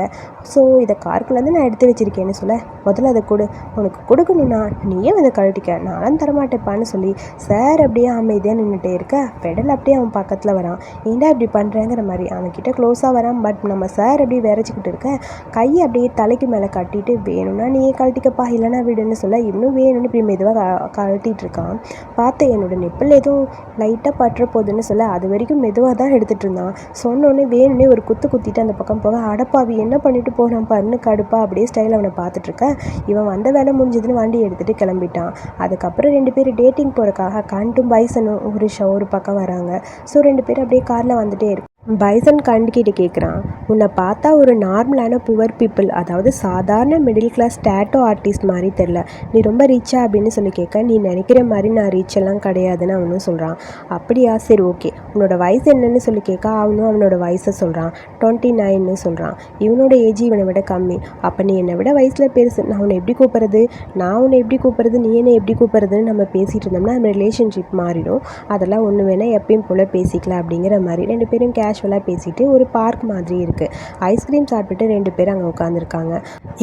ஸோ இதை காருக்குள்ளேருந்து நான் எடுத்து வச்சிருக்கேன்னு சொல்ல, முதல்ல அதை கொடு, உனக்கு கொடுக்கணும்னா நீயே அதை கழட்டிக்க, நானும் தரமாட்டேப்பான்னு சொல்லி சார் அப்படியே அமைதியாக நின்றுட்டே இருக்க. ஃபெடல் அப்படியே அவன் பக்கத்தில் வரான். ஏண்டா இப்படி பண்ணுறேங்கிற மாதிரி அவன்கிட்ட க்ளோஸாக வரான். பட் நம்ம சார் அப்படியே விரைச்சிக்கிட்டு இருக்க, கையை அப்படியே தலைக்கு மேலே கட்டிட்டு, வேணும்னா நீயே கழட்டிக்கப்பா இல்லைனா விடுன்னு சொல்ல, இன்னும் வேணும்னு இப்படி மெதுவாக கழட்டிகிட்டு இருக்கான். பார்த்து என்னோட நெப்பில் எதுவும் லைட்டாக பற்ற போகுதுன்னு சொல்ல, அது வரைக்கும் மெதுவாக தான் எடுத்துகிட்டு இருந்தான். சொன்னோன்னே வேணும்னே ஒரு குத்திட்டு அந்த பக்கம் போக, அடப்பாவி என்ன பண்ணிட்டு போகிறான் பாருன்னு கடுப்பா அப்படியே ஸ்டைல் அவனை பார்த்துட்ருக்க. இவன் வந்த வேலை முடிஞ்சதுன்னு வண்டி எடுத்துகிட்டு கிளம்பிட்டான். அதுக்கப்புறம் 2 பேர் டேட்டிங் போகிறக்காக கண்டும் பைசனும் ஒரு பக்கம் வராங்க. ஸோ 2 பேர் அப்படியே காரில் வந்துட்டே இருக்கு. பைசன் கண்டுக்கிட்டு கேட்குறான், உன்னை பார்த்தா ஒரு நார்மலான புவர் பீப்புள், அதாவது சாதாரண மிடில் கிளாஸ் டேட்டோ ஆர்டிஸ்ட் மாதிரி தெரில, நீ ரொம்ப ரிச்சா அப்படின்னு சொல்லி கேட்க, நீ நினைக்கிற மாதிரி நான் ரிச் எல்லாம் கிடையாதுன்னு அவனும் சொல்கிறான். அப்படியா, சரி ஓகே, உன்னோட வயசு என்னன்னு சொல்லி கேட்க, அவனோட வயசை சொல்கிறான். 29ன்னு சொல்கிறான். இவனோட ஏஜ் இவனை விட கம்மி. அப்போ நீ என்னை விட வயசில் பெருசு, நான் உன்னை எப்படி கூப்பிட்றது, நான் உன்னை எப்படி கூப்பிட்றது, நீ என்னை எப்படி கூப்பிட்றதுன்னு நம்ம பேசிகிட்டு இருந்தோம்னா நம்ம ரிலேஷன்ஷிப் மாறிடும், அதெல்லாம் ஒன்று வேணால் எப்பயும் போல் பேசிக்கலாம் அப்படிங்கிற மாதிரி 2 பேரும் கேஷுவலாக பேசிட்டு ஒரு பார்க் மாதிரி இருக்குது. ஐஸ்கிரீம் சாப்பிட்டுட்டு 2 பேரும் அங்கே உட்காந்துருக்காங்க.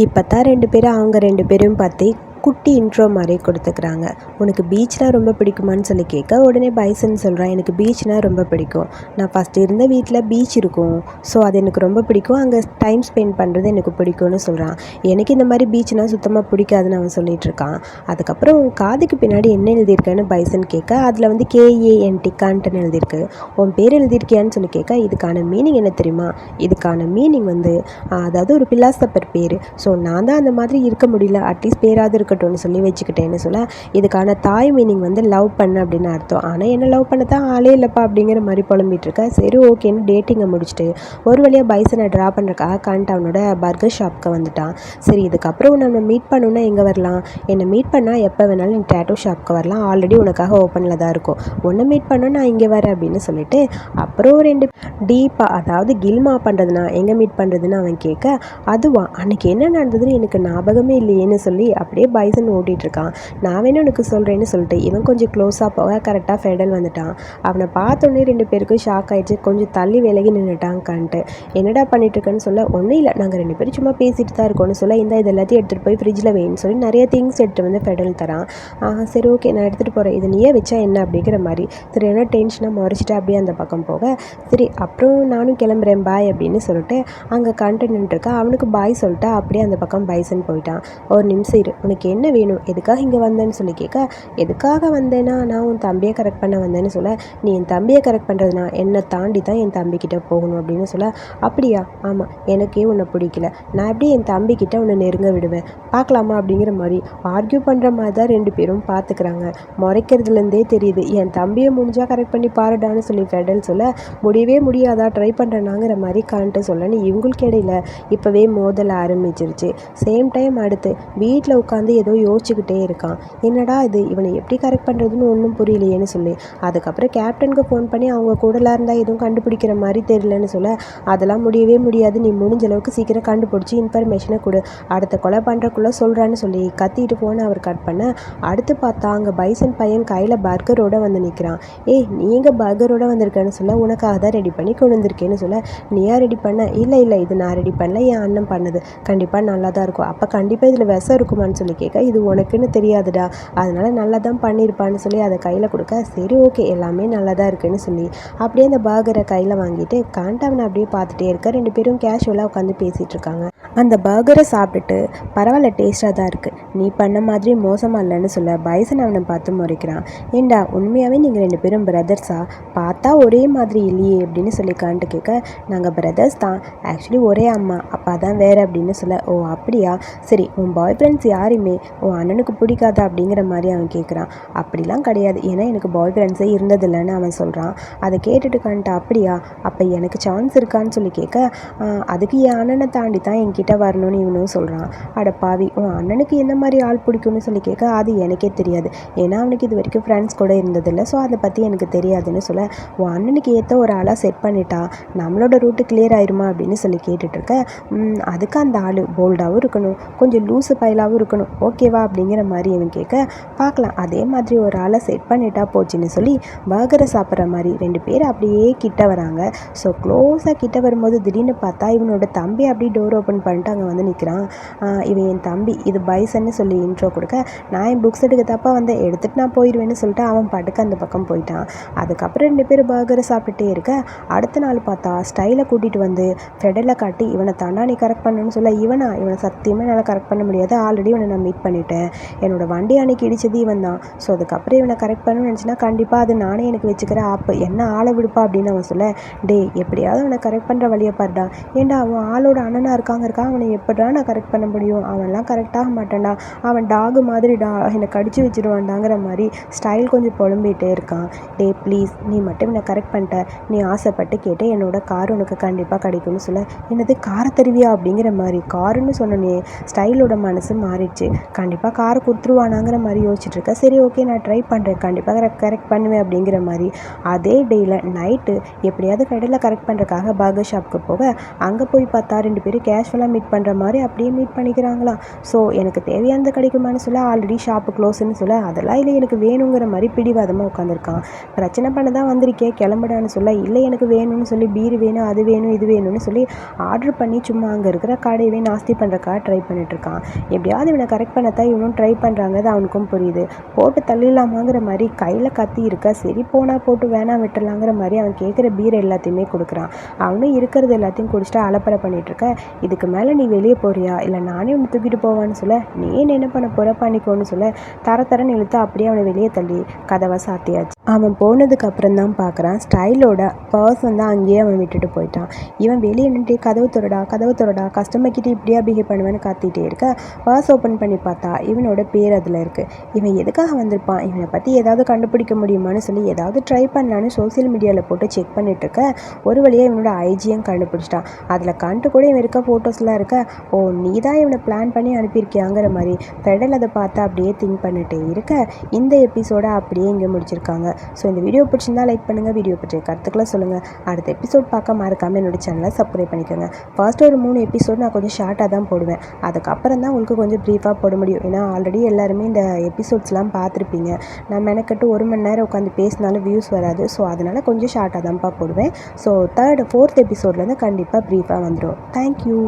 இப்போ தான் 2 பேரும் அவங்க 2 பேரும் பார்த்து குட்டி இன்ட்ரோ மாதிரி கொடுத்துக்கிறாங்க. உனக்கு பீச்னால் ரொம்ப பிடிக்குமான்னு சொல்லி கேட்க, உடனே பைசன் சொல்கிறான், எனக்கு பீச்னால் ரொம்ப பிடிக்கும், நான் ஃபஸ்ட்டு இருந்த வீட்டில் பீச் இருக்கும், ஸோ அது எனக்கு ரொம்ப பிடிக்கும், அங்கே டைம் ஸ்பெண்ட் பண்ணுறது எனக்கு பிடிக்கும்னு சொல்கிறான். எனக்கு இந்த மாதிரி பீச்னால் சுத்தமாக பிடிக்காதுன்னு அவன் சொல்லிகிட்டு இருக்கான். அதுக்கப்புறம் காதுக்கு பின்னாடி என்ன எழுதியிருக்கேன்னு பைசன் கேட்க, அதில் வந்து KANT கான்ட்டுன்னு எழுதியிருக்கு. உன் பேர் எழுதியிருக்கியான்னு சொல்லி கேட்க, இதுக்கான மீனிங் என்ன தெரியுமா, இதுக்கான மீனிங் வந்து அதாவது ஒரு பிலாசபர் பேர், ஸோ நான் தான் அந்த மாதிரி இருக்க முடியல, அட்லீஸ்ட் பேராது இருக்கட்டும்னு சொல்லி வச்சுக்கிட்டேன்னு சொல்ல, இதுக்கான தாய் மீனிங் வந்து லவ் பண்ண அப்படின்னு அர்த்தம். ஆனால் என்ன லவ் பண்ண தான் ஆளே இல்லைப்பா அப்படிங்கிற மாதிரி புலம்பிகிட்டு இருக்கா. சரி ஓகேன்னு டேட்டிங்கை முடிச்சுட்டு ஒரு வழியாக பைசனை ட்ரா பண்ணுறக்காக கான்ட்டு அவனோட பர்கர் ஷாப்புக்கு வந்துட்டான். சரி இதுக்கப்புறம் நம்ம மீட் பண்ணணுன்னா எங்கே வரலாம், என்னை மீட் பண்ணால் எப்போ வேணாலும் நீ டேட்டோ ஷாப்புக்கு வரலாம், ஆல்ரெடி உனக்காக ஓப்பனில் தான் இருக்கும், ஒன்றை மீட் பண்ண நான் இங்கே வரேன் அப்படின்னு சொல்லிட்டு, அப்புறம் 2 டீப்பாக அதாவது கில்மா பண்ணுறதுனா எங்கே மீட் பண்ணுறதுன்னு அவன் கேட்க, அதுவா அன்றைக்கி என்ன நடந்ததுன்னு எனக்கு ஞாபகமே இல்லையேன்னு சொல்லி அப்படியே பைசன் ஓட்டிகிட்ருக்கான். நான் வேணும் உனக்கு சொல்கிறேன்னு சொல்லிட்டு இவன் கொஞ்சம் க்ளோஸாக போக கரெக்டாக ஃபெடல் வந்துட்டான். அவனை பார்த்தோன்னே 2 பேருக்கும் ஷாக் ஆகிடுச்சு. கொஞ்சம் தள்ளி விலகி நின்றுட்டான்கான்ட்டு. என்னடா பண்ணிகிட்ருக்கேன்னு சொல்ல, ஒன்றும் இல்லை, நாங்கள் 2 பேரும் சும்மா பேசிட்டு தான் இருக்கோன்னு சொல்ல, இந்த இது எல்லாத்தையும் எடுத்துகிட்டு போய் ஃப்ரிட்ஜில் வைன்னு சொல்லி நிறைய திங்ஸ் எடுத்துகிட்டு வந்து ஃபெடல் தரான். சரி ஓகே நான் எடுத்துகிட்டு போகிறேன், இதை நீயே வச்சா என்ன அப்படிங்கிற மாதிரி சரி என்ன டென்ஷனாக முறைச்சிட்டு அப்படியே அந்த பக்கம் போக, சரி அப்புறம் நானும் கிளம்புறேன் பாய் அப்படின்னு சொல்லிட்டு அங்கே நின்றுருக்கா. அவனுக்கு பாய் சொல்லிட்டு அப்படியே அந்த பக்கம் பைசன் போயிட்டான். ஒரு நிமிஷம் இரு, உனக்கு என்ன வேணும், எதுக்காக இங்கே வந்தேன்னு சொல்லி கேட்க, எதுக்காக வந்தேன்னா நான் உன் தம்பியை கரெக்ட் பண்ண வந்தேன்னு சொல்ல, நீ என் தம்பியை கரெக்ட் பண்ணுறதுனா என்னை தாண்டி தான் என் தம்பிக்கிட்ட போகணும் அப்படின்னு சொல்ல, அப்படியா, ஆமாம் எனக்கே உன்னை பிடிக்கல, நான் எப்படி என் தம்பிக்கிட்ட உன்னை நெருங்க விடுவேன், பார்க்கலாமா அப்படிங்கிற மாதிரி ஆர்கியூ பண்ணுற மாதிரி தான் 2 பேரும் பார்த்துக்கிறாங்க. முறைக்கிறதுலேருந்தே தெரியுது, என் தம்பியை முடிஞ்சால் கரெக்ட் பண்ணி பாருடான்னு சொல்லி ஃபெடல் சொல்ல, முடியவே முடியாதா ட்ரை பண்ணுறேனாங்கிற மாதிரி காண்ட்டு சொல்லன்னு இவங்களுக்கு இடையில இப்போவே மோதல் ஆரம்பிச்சிருச்சு. சேம் டைம் அடுத்து வீட்டில் உட்காந்து ஏதோ யோசிச்சுக்கிட்டே இருக்கான். என்னடா இது, இவனை எப்படி கரெக்ட் பண்ணுறதுன்னு ஒன்றும் புரியலையேன்னு சொல்லி அதுக்கப்புறம் கேப்டனுக்கு ஃபோன் பண்ணி அவங்க கூடலாம் இருந்தால் எதுவும் கண்டுபிடிக்கிற மாதிரி தெரியலன்னு சொல்ல, அதெல்லாம் முடியவே முடியாது, நீ முடிஞ்ச அளவுக்கு சீக்கிரம் கண்டுபிடிச்சி இன்ஃபர்மேஷனை கொடு, அடுத்த கொலை பண்ணுறக்குள்ளே சொல்கிறான்னு சொல்லி கத்திட்டு ஃபோனை அவர் கட் பண்ண, அடுத்து பார்த்தா அங்கே பைசன் பையன் கையில் பர்கரோடு வந்து நிற்கிறான். ஏய் நீங்கள் பர்கரோடு வந்திருக்கேன்னு சொல்ல, உனக்காக தான் ரெடி பண்ணி கொண்டு வந்திருக்கேன்னு சொல்ல, நீயா ரெடி பண்ண, இல்லை இல்லை இது நான் ரெடி பண்ணல, என் அண்ணன் பண்ணது, கண்டிப்பாக நல்லா தான் இருக்கும், அப்போ கண்டிப்பாக இதில் விஷம் இருக்குமான்னு சொல்லி கேட்க, இது உனக்குன்னு தெரியாதுடா, அதனால் நல்லா தான் பண்ணியிருப்பான்னு சொல்லி அதை கையில் கொடுக்க, சரி ஓகே எல்லாமே நல்லா தான் இருக்குன்னு சொல்லி அப்படியே அந்த பர்கரை கையில் வாங்கிட்டு அவனை அப்படியே பார்த்துட்டே இருக்க. 2 பேரும் கேஷுவலாக உட்காந்து பேசிகிட்டு இருக்காங்க. அந்த பர்கரை சாப்பிட்டுட்டு பரவாயில்ல டேஸ்ட்டாக தான் இருக்குது, நீ பண்ண மாதிரி மோசமாக இல்லைன்னு சொல்ல பைசன் அவனை பார்த்து முறைக்கிறான். ஏண்டா உண்மையாகவே நீங்கள் 2 பேரும் பிரதர்ஸா, பார்த்தா ஒரே மாதிரி இல்லையே அப்படின்னு சொல்லி கேட்க, நாங்கள் பிரதர்ஸ் தான், ஆக்சுவலி ஒரே அம்மா அப்பா தான் வேறு அப்படின்னு சொல்ல, ஓ அப்படியா, சரி உன் பாய் ஃப்ரெண்ட்ஸ் யாரையுமே உன் அண்ணனுக்கு பிடிக்காதா அப்படிங்கிற மாதிரி அவன் கேட்குறான். அப்படிலாம் கிடையாது, ஏன்னா எனக்கு பாய் ஃப்ரெண்ட்ஸே இருந்ததில்லைன்னு அவன் சொல்கிறான். அதை கேட்டுட்டு அப்படியா, அப்போ எனக்கு சான்ஸ் இருக்கான்னு சொல்லி கேட்க, அதுக்கு என் அண்ணனை தாண்டி தான் என்கிட்ட வரணும்னு இவனும் சொல்கிறான். அட பாவி, உன் அண்ணனுக்கு எந்த மாதிரி ஆள் பிடிக்கும்னு சொல்லி கேட்க, அது எனக்கே தெரியாது, ஏன்னா அவனுக்கு இது வரைக்கும் ஃப்ரெண்ட்ஸ் கூட இருந்ததில்லை, ஸோ அதை பற்றி எனக்கு தெரியாதுன்னு சொல்ல, உன் அண்ணனுக்கு ஏற்ற ஒரு ஆளாக செட் பண்ணிட்டா நம்மளோட ரூட்டு கிளியர் ஆயிருமா அப்படின்னு சொல்லி கேட்டுட்ருக்க, அதுக்கு அந்த ஆள் போல்டாகவும் இருக்கணும், கொஞ்சம் லூஸு பயிலாகவும் இருக்கணும், ஓகேவா அப்படிங்கிற மாதிரி இவன் கேட்க, பார்க்கலாம் அதே மாதிரி ஒரு ஆளை செட் பண்ணிட்டா போச்சுன்னு சொல்லி பர்கரை சாப்பிட்ற மாதிரி 2 பேர் அப்படியே கிட்ட வராங்க. ஸோ க்ளோஸாக கிட்ட வரும்போது திடீர்னு பார்த்தா இவனோட தம்பி அப்படியே டோர் ஓப்பன் பண்ணிட்டு அங்கே வந்து நிற்கிறான். இவன் என் தம்பி, இது பைசன்னு சொல்லி இன்ட்ரோ கொடுக்க, நான் என் புக்ஸ் எடுக்க தப்பா வந்து எடுத்துகிட்டு நான் போயிடுவேன்னு சொல்லிட்டு அவன் பாட்டுக்கு அந்த பக்கம் போயிட்டான். அதுக்கப்புறம் 2 பேர் பர்கரை சாப்பிட்டுட்டே இருக்க, அடுத்த நாள் பார்த்தா ஸ்டைலை கூட்டிகிட்டு வந்து ஃபெடலை காட்டி, இவனை தாண்டா நீ கரெக்ட் பண்ணணும்னு சொல்ல, இவனை சத்தியமாக என்னால் கரெக்ட் பண்ண முடியாது, ஆல்ரெடி இவனை நான் மீட் பண்ணிட்டேன், என்னோடய வண்டி அன்னைக்கு இடிச்சது இவன் தான், ஸோ அதுக்கப்புறம் இவனை கரெக்ட் பண்ணணும்னு நினச்சினா கண்டிப்பாக அது நானே எனக்கு வச்சுக்கிற ஆப்பு, என்ன ஆளை விடுப்பா அப்படின்னு அவன் சொல்ல, டே எப்படியாவது அவனை கரெக்ட் பண்ணுற வழியை பாருடா, ஏன்டா அவன் ஆளோட அண்ணனாக இருக்காங்க அவனை எப்படா நான் கரெக்ட் பண்ண முடியும், அவன்லாம் கரெக்டாக மாட்டான்டா, அவன் டாகு மாதிரிடா, என்னை கடிச்சு வச்சிருவான்டாங்கிற மாதிரி ஸ்டைல் கொஞ்சம் புலம்பிகிட்டே இருக்கான். டே ப்ளீஸ் நீ மட்டும் என்னை கரெக்ட் பண்ணிட்ட, நீ ஆசைப்பட்டு கேட்டு என்னோட கார் உனக்கு கண்டிப்பாக கிடைக்கும்னு சொல்ல, என்னது காரை தருவியா அப்படிங்கிற மாதிரி காருன்னு சொன்னனே ஸ்டைலோட மனசு மாறிடுச்சு, கண்டிப்பாக காரை கொடுத்துருவானாங்கிற மாதிரி யோசிச்சுட்டு இருக்க, சரி ஓகே நான் ட்ரை பண்ணுறேன், கண்டிப்பாக கரெக்ட் பண்ணுவேன் அப்படிங்கிற மாதிரி அதே டேயில் நைட்டு எப்படியாவது கடையில் கரெக்ட் பண்ணுறதுக்காக பர்கர் ஷாப்புக்கு போக, அங்கே போய் பார்த்தா 2 பேரும் கேஷுவலாக மீட் பண்ணுற மாதிரி அப்படியே மீட் பண்ணிக்கிறாங்களாம். ஸோ எனக்கு தேவையானது கிடைக்குமான்னு சொல்ல, ஆல்ரெடி ஷாப்பு க்ளோஸ்ன்னு சொல்ல, அதெல்லாம் இல்லை எனக்கு வேணுங்கிற மாதிரி பிடிவாதமாக உட்காந்துருக்கான். பிரச்சனை பண்ண தான் வந்திருக்கே கிளம்புடான்னு சொல்ல, இல்லை எனக்கு வேணும்னு சொல்லி பீர் வேணும் அது வேணும் இது வேணும்னு சொல்லி ஆர்டர் பண்ணி சும்மா அங்கே இருக்கிற கடையவே நாஸ்தி பண்ணுறக்காக ட்ரை பண்ணிட்டுருக்கான். எப்படியாவது இவனை கரெக்ட் பண்ணத்தான் இவனும் ட்ரை பண்ணுறாங்க, அது அவனுக்கும் புரியுது. போட்டு தள்ளிடலாமாங்கிற மாதிரி கையில் கத்தி இருக்க, சரி போனால் போட்டு வேணாம் விட்டுடலாங்கிற மாதிரி அவன் கேட்குற பீர் எல்லாத்தையுமே கொடுக்குறான். அவனும் இருக்கிறது எல்லாத்தையும் குடிச்சிட்டு அலப்பறை பண்ணிகிட்ருக்க, இதுக்கு மேலே நீ வெளியே போறியா இல்லை நானே உன்னை தூக்கிட்டு போவான்னு சொல்ல, நீ என்ன பண்ண போகிற பண்ணிக்கோன்னு சொல்ல, தரன்னு இழுத்து அப்படியே அவனை வெளியே தள்ளி கதவை சாத்தியாச்சு. அவன் போனதுக்கு அப்புறம் தான் பார்க்குறான் ஸ்டைலோட பர்ஸ் வந்து அங்கேயே அவன் விட்டுட்டு போயிட்டான். இவன் வெளியே நின்று கதவு திறடா கஸ்டமர் கிட்டே இப்படியா பிஹேவ் பண்ணுவேன்னு காத்திட்டே இருக்க, பர்ஸ் ஓப்பன் பண்ணி பார்த்தா இவனோட பேர் அதில் இருக்குது. இவன் எதுக்காக வந்திருப்பான், இவனை பற்றி ஏதாவது கண்டுபிடிக்க முடியுமான்னு சொல்லி ஏதாவது ட்ரை பண்ணலான்னு சோசியல் மீடியாவில் போட்டு செக் பண்ணிட்டுருக்க, ஒரு வழியாக இவனோட ஐஜியும் கண்டுபிடிச்சிட்டான். அதில் கண்டு கூட இவன் இருக்க ஃபோட்டோஸ்லாம் இருக்க, ஓ நீ தான் இவனை பிளான் பண்ணி அனுப்பியிருக்கியாங்கிற மாதிரி ஃபெடல் அதை பார்த்து அப்படியே திங்க் பண்ணிட்டே இருக்க, இந்த எபிசோட அப்படியே இங்கே முடிச்சிருக்காங்க. ஸோ இந்த வீடியோ பிடிச்சிருந்தா லைக் பண்ணுங்கள், வீடியோ பற்றிய கருத்துக்களை சொல்லுங்கள், அடுத்த எபிசோட் பார்க்க மறக்காமல் என்னோட சேனலை சப்ஸ்கிரைப் பண்ணிக்கோங்க. ஃபர்ஸ்ட் ஒரு 3 எபிசோட் நான் கொஞ்சம் ஷார்ட்டாக தான் போடுவேன், அதுக்கப்புறம் தான் உங்களுக்கு கொஞ்சம் ப்ரீஃபாக போட முடியும். ஏன்னா ஆல்ரெடி எல்லாருமே இந்த எபிசோட்ஸ்லாம் பார்த்துருப்பீங்க. நான் மெனக்கட்டு 1 மணி நேரம் உட்காந்து பேசினாலும் வியூஸ் வராது. ஸோ அதனால் கொஞ்சம் ஷார்ட்டாக தான்ப்பா போடுவேன். ஸோ 3rd 4th எபிசோட்லேருந்து கண்டிப்பாக ப்ரீஃபாக வந்துடும். தேங்க்யூ.